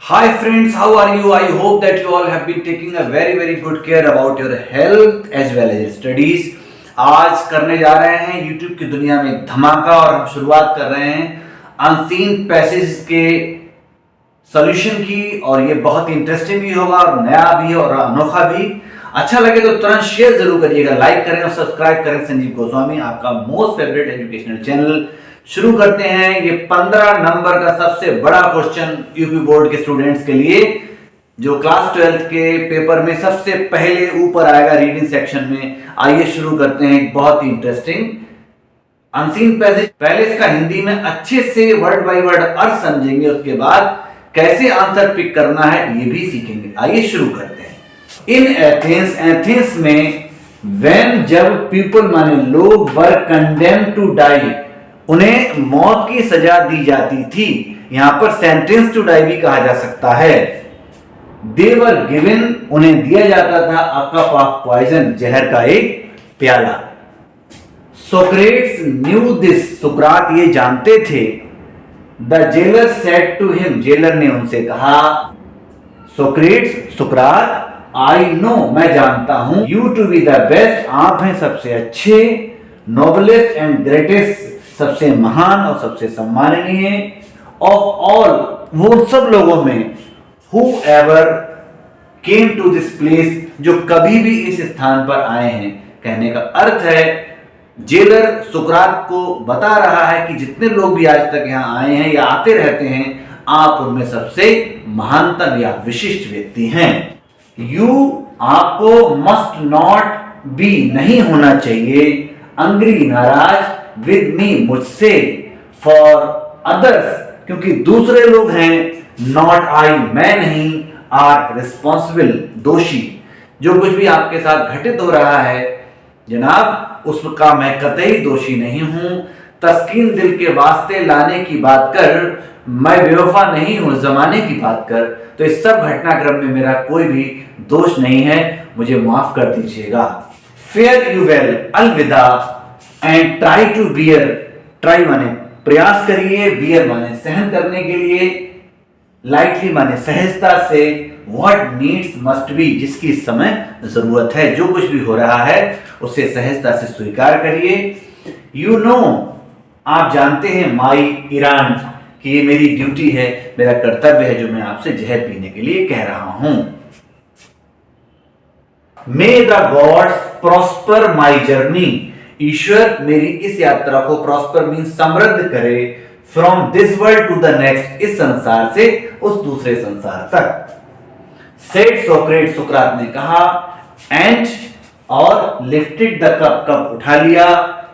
Hi friends, how are you? I hope that you all have been taking a very good care about your health as well as studies. आज करने जा रहे हैं YouTube की दुनिया में धमाका और हम शुरुआत कर रहे हैं अनसीन पैसेज के सॉल्यूशन की और ये बहुत इंटरेस्टिंग भी होगा और नया भी और अनोखा भी। अच्छा लगे तो तुरंत शेयर जरूर करिएगा, लाइक करें और सब्सक्राइब करें संजीव गोस्वामी, आपका मोस्ट फेवरेट एजुकेशनल चैनल। शुरू करते हैं ये 15 नंबर का सबसे बड़ा क्वेश्चन यूपी बोर्ड के स्टूडेंट्स के लिए, जो क्लास 12th के पेपर में सबसे पहले ऊपर आएगा रीडिंग सेक्शन में। आइए शुरू करते हैं एक बहुत ही इंटरेस्टिंग अनसीन पैसेज। पहले इसका हिंदी में अच्छे से वर्ड बाय वर्ड अर्थ समझेंगे, उसके बाद कैसे आंसर पिक करना है ये भी सीखेंगे। आइए शुरू करते हैं। इन एथेंस, एथेंस में व्हेन जब पीपल माने लोग वर कंडेम्ड टू डाई, उन्हें मौत की सजा दी जाती थी। यहां पर सेंटेंस टू डाई भी कहा जा सकता है। दे वर गिवन, उन्हें दिया जाता था अ कप ऑफ पॉइजन, जहर का एक प्याला। सोक्रेट्स न्यू दिस, सुकरात ये जानते थे। The jailer said to him, jailer ने उनसे कहा। सोक्रेट्स, सुकरात, आई नो, मैं जानता हूं। You to be the best, आप हैं सबसे अच्छे। नोबलेस्ट एंड ग्रेटेस्ट, सबसे महान और सबसे सम्माननीय। ऑफ ऑल, वो सब लोगों में। Who ever came to this place, जो कभी भी इस स्थान पर आए हैं। कहने का अर्थ है जेलर सुकरात को बता रहा है कि जितने लोग भी आज तक यहां आए हैं या आते रहते हैं, आप उनमें सबसे महानतम या विशिष्ट व्यक्ति हैं। यू, आपको, मस्ट नॉट बी, नहीं होना चाहिए। अंग्री, नाराज। विद मी, मुझसे। फॉर अदर्स, क्योंकि दूसरे लोग हैं। नॉट आई, मैं नहीं। आर रिस्पॉन्सिबल, दोषी। जो कुछ भी आपके साथ घटित हो रहा है जनाब, उसका मैं कतई दोषी नहीं हूं। तस्कीन, दिल के वास्ते लाने की बात कर, मैं बेवफा नहीं हूं जमाने की बात कर। तो इस सब घटनाक्रम में मेरा कोई भी दोष नहीं है, मुझे माफ कर दीजिएगा। फेयर यू वेल, अलविदा। And try to bear, try माने प्रयास करिए, बियर माने सहन करने के लिए, लाइटली माने सहजता से। व्हाट नीड्स मस्ट बी, जिसकी इस समय जरूरत है। जो कुछ भी हो रहा है उसे सहजता से स्वीकार करिए। यू नो, आप जानते हैं। माई, ईरान, कि ये मेरी ड्यूटी है, मेरा कर्तव्य है जो मैं आपसे जहर पीने के लिए कह रहा हूं। May the gods prosper my journey, ईश्वर मेरी इस यात्रा को, प्रॉस्पर मीन समृद्ध करे। From this world to the next, इस संसार से उस दूसरे संसार तक। सेड सोक्रेट, सुकरात ने कहा। एंड, और लिफ्टेड द कप, कप उठा लिया।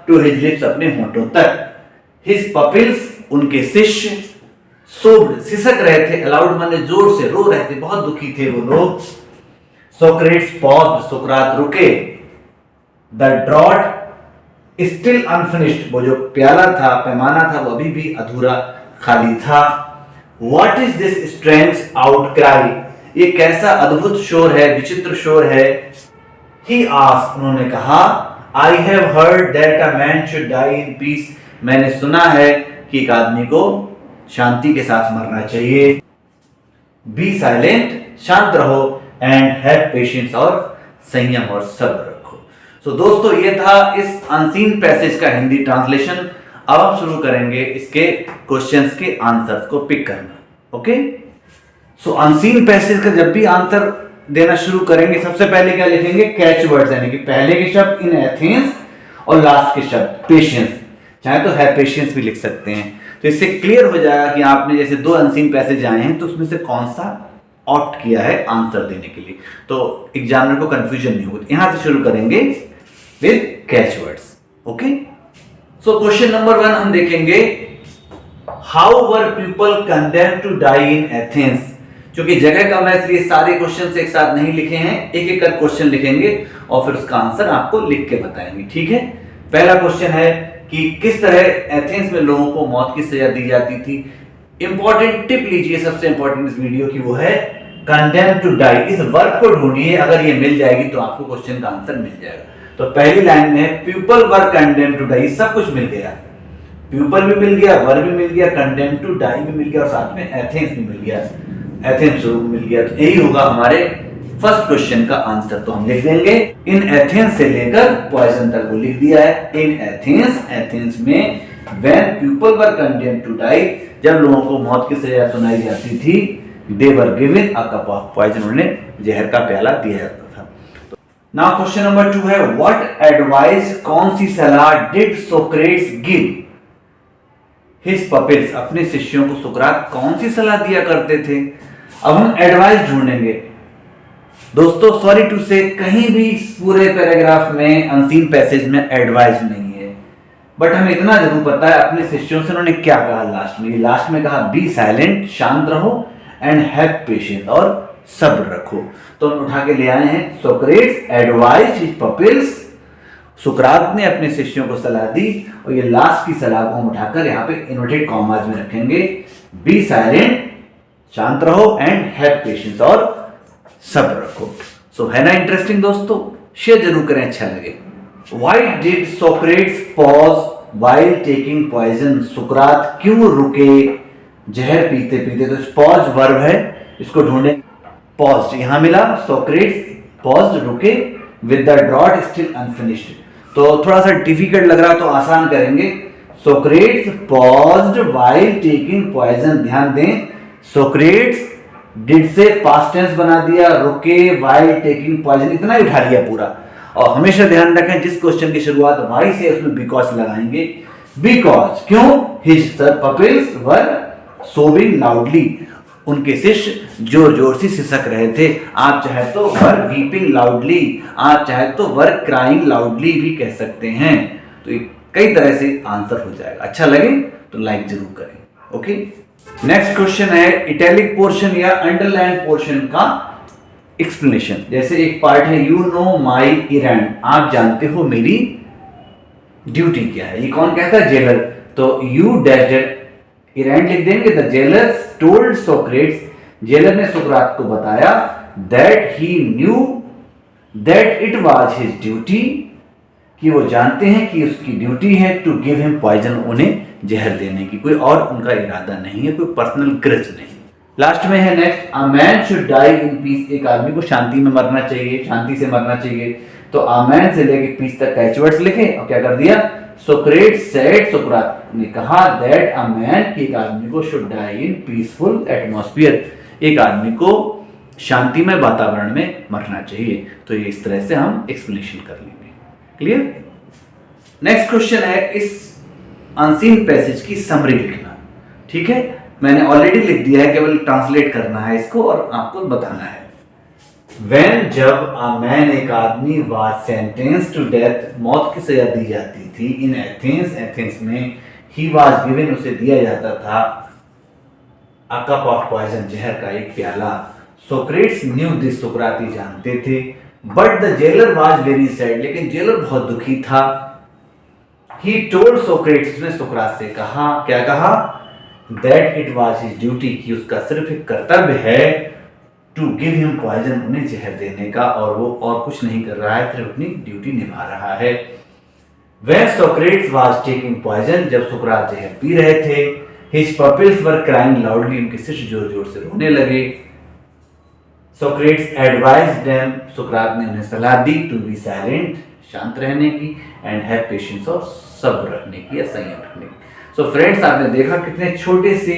टू हिज लिप्स, अपने होठों तक। हिज पपिल्स, उनके शिष्य। सोब्ड, सिसक रहे थे। अलाउड माने जोर से रो रहे थे, बहुत दुखी थे वो लोग। सोक्रेट्स पॉज्ड, सुकरात रुके। द ड्रॉट स्टिल अनफिनिश्ड, वो जो प्याला था, पैमाना था, वो अभी भी अधूरा, खाली था। What is this strange outcry, ये कैसा अद्भुत शोर है, विचित्र शोर है। ही आस्क्ड, उन्होंने कहा। I have heard that a man should die in peace, मैंने सुना है कि एक आदमी को शांति के साथ मरना चाहिए। बी साइलेंट, शांत रहो। एंड हैव पेशेंस, और संयम और सब्र रखो। तो दोस्तों, ये था इस अनसीन पैसेज का हिंदी ट्रांसलेशन। अब हम शुरू करेंगे इसके क्वेश्चंस के आंसर्स को पिक करना। ओके, सो अनसीन पैसेज का जब भी आंसर देना शुरू करेंगे, सबसे पहले क्या लिखेंगे? कैच वर्ड्स, यानी कि पहले के शब्द इन एथेंस और लास्ट के शब्द पेशेंस। चाहे तो है पेशेंस भी लिख सकते हैं। तो इससे क्लियर हो जाएगा कि आपने जैसे दो अनसीन पैसेज आए हैं तो उसमें से कौन सा ऑप्ट किया है आंसर देने के लिए, तो एग्जामिनर को कंफ्यूजन नहीं होगी। यहां से शुरू करेंगे with catch words. Okay, so question number 1 हम देखेंगे। How were people condemned to die in Athens. क्योंकि जगह कम है इसलिए सारे क्वेश्चन एक साथ नहीं लिखे हैं, एक एक कर क्वेश्चन लिखेंगे और फिर उसका आंसर आपको लिख के बताएंगे। ठीक है, पहला क्वेश्चन है कि किस तरह एथेंस में लोगों को मौत की सजा दी जाती थी। इंपॉर्टेंट टिप लीजिए सबसे इंपॉर्टेंट इस वीडियो की, वो है कंडेम्ड टू डाई। इस वर्ब को ढूंढिए, अगर ये मिल जाएगी तो आपको क्वेश्चन का आंसर मिल जाएगा। तो पहली लाइन में है people were condemned to die, सब कुछ मिल गया। पीपल भी मिल गया, वर्ब भी मिल गया, कंडेम्ड टू डाई भी मिल गया और साथ में एथेंस भी मिल गया। एथेंस मिल गया। तो यही होगा हमारे फर्स्ट क्वेश्चन का आंसर। तो हम लिख देंगे इन एथेंस से लेकर पॉइजन तक वो लिख दिया है। इन एथेंस, एथेंस में when people were condemned to die, जब लोगों को मौत की सजा सुनाई जाती थी, they were given a cup of poison, उन्हें जहर का प्याला दिया जाता था। नाउ क्वेश्चन नंबर 2 है व्हाट एडवाइस, कौन सी सलाह डिड सोक्रेट्स गिव हिज पपिल्स, अपने शिष्यों को सुकरात कौन सी सलाह दिया करते थे। अब हम एडवाइस ढूंढेंगे दोस्तों। सॉरी टू से कहीं भी पूरे पैराग्राफ में अनसीन पैसेज में एडवाइस नहीं है, बट हमें इतना जरूर पता है अपने शिष्यों से उन्होंने क्या कहा लास्ट में। लास्ट में कहा बी साइलेंट, शांत रहो, एंड हैव पेशेंस, और सब्र रखो। तो हम उठा के ले आए हैं सोक्रेट्स एडवाइज हिज पपिल्स, सुकरात ने अपने शिष्यों को सलाह दी, और ये लास्ट की सलाह को हम उठाकर यहाँ पे इन्वर्टेड कॉमास में रखेंगे। बी साइलेंट, शांत रहो, एंड हैव पेशेंस, और सब्र रखो। सो है ना इंटरेस्टिंग दोस्तों, शेयर जरूर करें अच्छा लगे। Why did Socrates pause while taking poison? सुकरात क्यों रुके जहर पीते पीते। तो पॉज वर्ब है, इसको ढूंढे। पॉज यहां मिला, Socrates paused, रुके, with the draught still unfinished। तो थोड़ा सा डिफिकल्ट लग रहा है तो आसान करेंगे। Socrates paused while taking poison। ध्यान दें, Socrates डिड से पास्ट टेंस बना दिया, रुके, while taking poison, इतना ही उठा लिया पूरा। और हमेशा ध्यान रखें जिस क्वेश्चन की शुरुआत वाई से उसमें बिकॉज लगाएंगे। बिकॉज क्यों, हिज पपिल्स वर सोबिंग लाउडली, उनके शिष्य जोर जोर से सिसक रहे थे। आप चाहे तो वर वीपिंग लाउडली, आप चाहे तो वर क्राइंग लाउडली भी कह सकते हैं। तो ये कई तरह से आंसर हो जाएगा। अच्छा लगे तो लाइक जरूर करें। ओके, नेक्स्ट क्वेश्चन है इटैलिक पोर्शन या अंडरलाइन पोर्शन का एक्सप्लेनेशन। जैसे एक पार्ट है यू नो माई इरेंड, आप जानते हो मेरी ड्यूटी क्या है। ये कौन कहता है, जेलर। तो यू डैश इरेंड लिख देंगे। The jailer told Socrates, jailer ने सुकरात को बताया, that he knew that it was his duty, कि वो जानते हैं कि उसकी ड्यूटी है टू गिव हिम पॉइजन, उन्हें जहर देने की। कोई और उनका इरादा नहीं है, कोई पर्सनल ग्रज नहीं। लास्ट में है next, a man should die in peace, एक आदमी को शांति में मरना चाहिए, शांति से मरना चाहिए। तो अ मैन से लेके पीस तक कैचवर्ड्स लिखे और क्या कर दिया, सोक्रेट्स सेड, सुकरात ने कहा, दैट अ मैन, कि एक आदमी को should die in peaceful atmosphere, एक आदमी को शांतिमय वातावरण में मरना चाहिए। तो ये इस तरह से हम एक्सप्लेनेशन कर लेंगे। क्लियर। नेक्स्ट क्वेश्चन है इस अनसीन पैसेज की समरी लिखना। ठीक है, मैंने ऑलरेडी लिख दिया है, केवल ट्रांसलेट करना है इसको और आपको बताना है। When, जब अ मैन, एक आदमी, वाज सेंटेंस टू डेथ, मौत की सजा दी जाती थी, इन एथेंस, एथेंस में, ही वाज गिवन, उसे दिया जाता था, अ कप ऑफ पॉइजन, जहर का एक प्याला। सोक्रेट्स न्यू दिस, सुकराती जानते थे, but the jailer was very sad, लेकिन जेलर बहुत दुखी था। ही टोल्ड सोक्रेट्स, उसने सुकरात से कहा, क्या कहा, that it was his duty, कि उसका सिर्फ एक कर्तव्य है, टू गिव हिम पॉइजन, उन्हें जहर देने का, और वो और कुछ नहीं कर रहा है, सिर्फ अपनी ड्यूटी निभा रहा है। When Socrates was taking poison, जब सुकरात जहर पी रहे थे, his pupils were crying loudly, उनके शिष्य जोर जोर से रोने लगे। Socrates advised them, सुकरात ने उन्हें सलाह दी, to be silent, शांत रहने की, and have patience, और सब्र रखने की या संयम रखने की। So friends, आपने देखा कितने छोटे से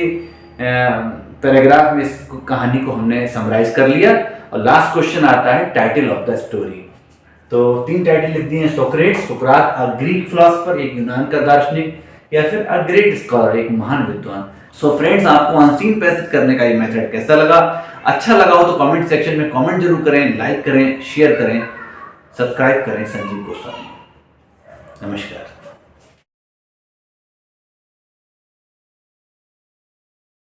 पैराग्राफ में इस कहानी को हमने समराइज कर लिया। और लास्ट क्वेश्चन आता है टाइटल ऑफ द स्टोरी। तो 3 टाइटल लिख दिए हैं, Socrates, Sukrat, a Greek philosopher, एक यूनान का दार्शनिक, या फिर अ ग्रेट स्कॉलर, एक महान विद्वान। सो फ्रेंड्स, आपको अनसीन पैसेज करने का ये मेथड कैसा लगा? अच्छा लगा हो तो कमेंट सेक्शन में कमेंट जरूर करें, लाइक करें, शेयर करें, सब्सक्राइब करें संजीव गोस्वामी। नमस्कार।